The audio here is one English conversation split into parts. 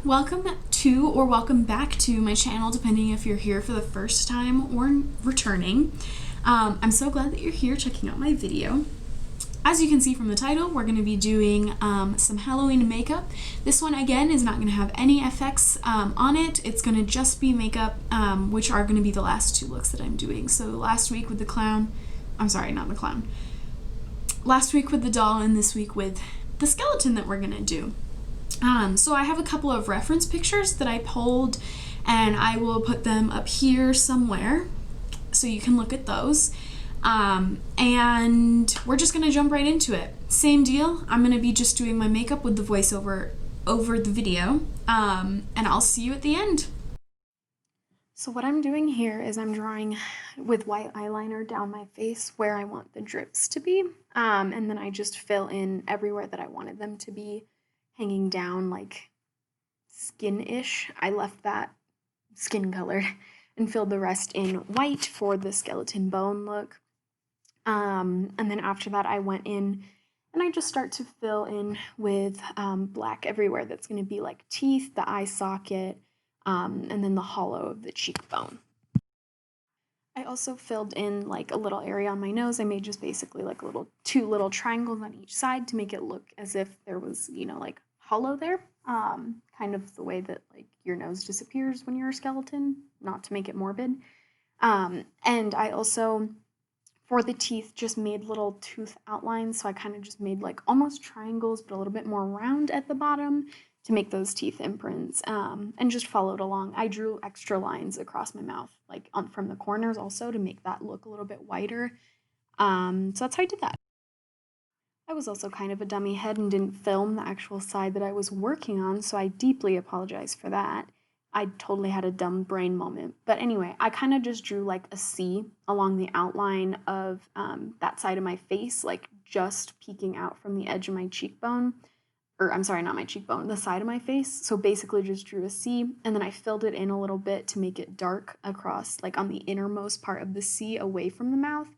Welcome to or welcome back to my channel, depending if you're here for the first time or returning. I'm so glad that you're here checking out my video. As you can see from the title, we're going to be doing some Halloween makeup. This one, again, is not going to have any effects on it. It's going to just be makeup, which are going to be the last two looks that I'm doing. So last week with the clown, I'm sorry, not the clown. Last week with the doll and this week with the skeleton that we're going to do. So I have a couple of reference pictures that I pulled, and I will put them up here somewhere so you can look at those. And we're just gonna jump right into it. Same deal, I'm gonna be just doing my makeup with the voiceover over the video, and I'll see you at the end. So what I'm doing here is I'm drawing with white eyeliner down my face where I want the drips to be, and then I just fill in everywhere that I wanted them to be, hanging down like skin-ish. I left that skin colored and filled the rest in white for the skeleton bone look. And then after that I went in and I just start to fill in with black everywhere. That's going to be like teeth, the eye socket, and then the hollow of the cheekbone. I also filled in like a little area on my nose. I made just basically like two little triangles on each side to make it look as if there was, like hollow there, kind of the way that like your nose disappears when you're a skeleton, not to make it morbid. And I also, for the teeth, just made little tooth outlines, so I kind of just made like almost triangles but a little bit more round at the bottom to make those teeth imprints, and just followed along. I drew extra lines across my mouth, like from the corners also, to make that look a little bit whiter. So that's how I did that. I was also kind of a dummy head and didn't film the actual side that I was working on, so I deeply apologize for that. I totally had a dumb brain moment. But anyway, I kind of just drew like a C along the outline of that side of my face, like just peeking out from the edge of my cheekbone. Or I'm sorry, not my cheekbone, the side of my face. So basically just drew a C, and then I filled it in a little bit to make it dark across, like on the innermost part of the C away from the mouth.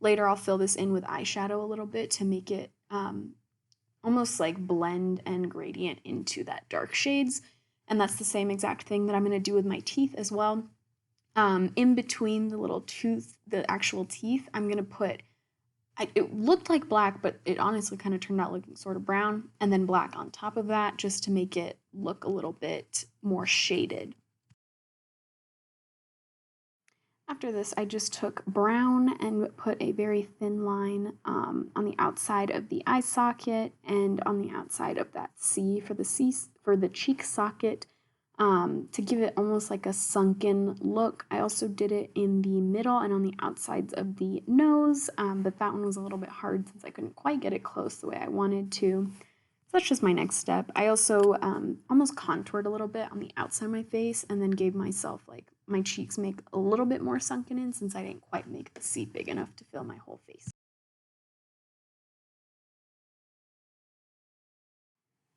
Later, I'll fill this in with eyeshadow a little bit to make it almost like blend and gradient into that dark shades. And that's the same exact thing that I'm going to do with my teeth as well. In between the little tooth, the actual teeth, I'm going to put, it looked like black, but it honestly kind of turned out looking sort of brown, and then black on top of that just to make it look a little bit more shaded. After this, I just took brown and put a very thin line on the outside of the eye socket and on the outside of that C for the cheek socket, to give it almost like a sunken look. I also did it in the middle and on the outsides of the nose, but that one was a little bit hard since I couldn't quite get it close the way I wanted to. So that's just my next step. I also almost contoured a little bit on the outside of my face and then gave myself like my cheeks make a little bit more sunken in since I didn't quite make the C big enough to fill my whole face.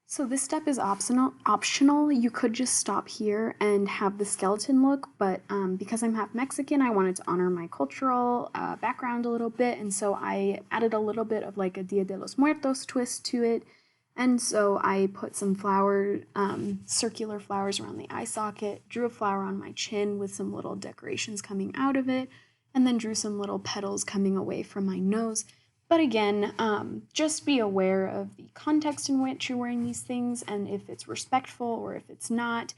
So this step is optional. You could just stop here and have the skeleton look, but because I'm half Mexican, I wanted to honor my cultural background a little bit, and so I added a little bit of like a Dia De Los Muertos twist to it. And so I put some circular flowers around the eye socket, drew a flower on my chin with some little decorations coming out of it, and then drew some little petals coming away from my nose. But again, just be aware of the context in which you're wearing these things and if it's respectful or if it's not.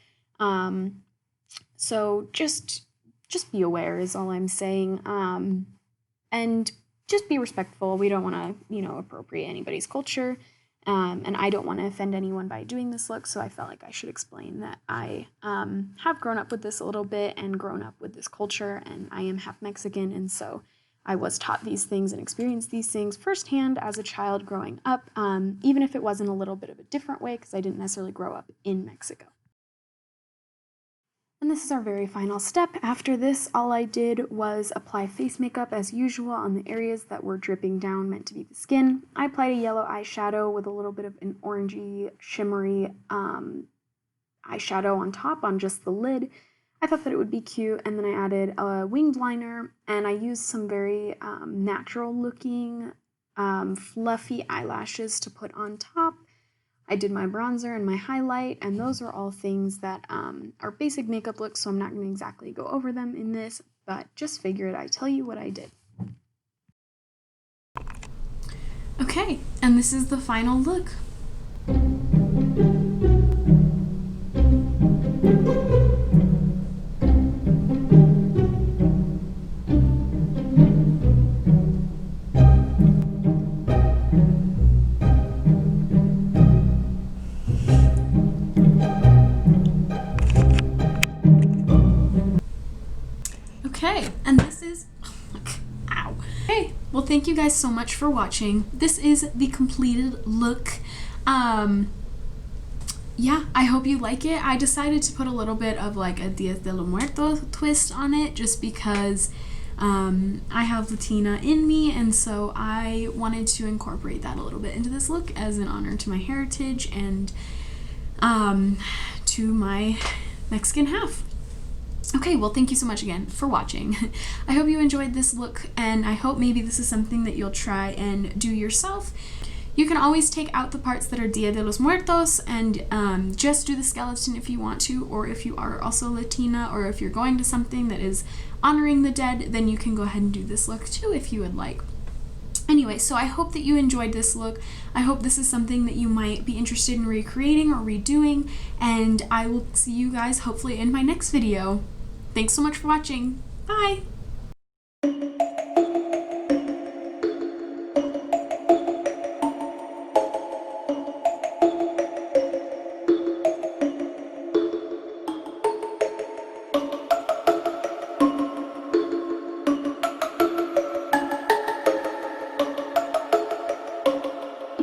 So just be aware is all I'm saying. And just be respectful. We don't want to, appropriate anybody's culture. And I don't want to offend anyone by doing this look, so I felt like I should explain that I have grown up with this a little bit and grown up with this culture, and I am half Mexican, and so I was taught these things and experienced these things firsthand as a child growing up, even if it was in a little bit of a different way because I didn't necessarily grow up in Mexico. And this is our very final step. After this, all I did was apply face makeup as usual on the areas that were dripping down, meant to be the skin. I applied a yellow eyeshadow with a little bit of an orangey, shimmery eyeshadow on top on just the lid. I thought that it would be cute, and then I added a winged liner, and I used some very natural looking fluffy eyelashes to put on top. I did my bronzer and my highlight, and those are all things that are basic makeup looks, so I'm not going to exactly go over them in this, but just figured I'd tell you what I did. Okay, and this is the final look. Okay, and this is, ow. Okay, well thank you guys so much for watching. This is the completed look. Yeah, I hope you like it. I decided to put a little bit of like a Dia De Los Muertos twist on it just because I have Latina in me, and so I wanted to incorporate that a little bit into this look as an honor to my heritage and to my Mexican half. Okay, well thank you so much again for watching. I hope you enjoyed this look, and I hope maybe this is something that you'll try and do yourself. You can always take out the parts that are Dia de los Muertos and just do the skeleton if you want to, or if you are also Latina, or if you're going to something that is honoring the dead, then you can go ahead and do this look too if you would like. Anyway, so I hope that you enjoyed this look. I hope this is something that you might be interested in recreating or redoing, and I will see you guys hopefully in my next video. Thanks so much for watching. Bye!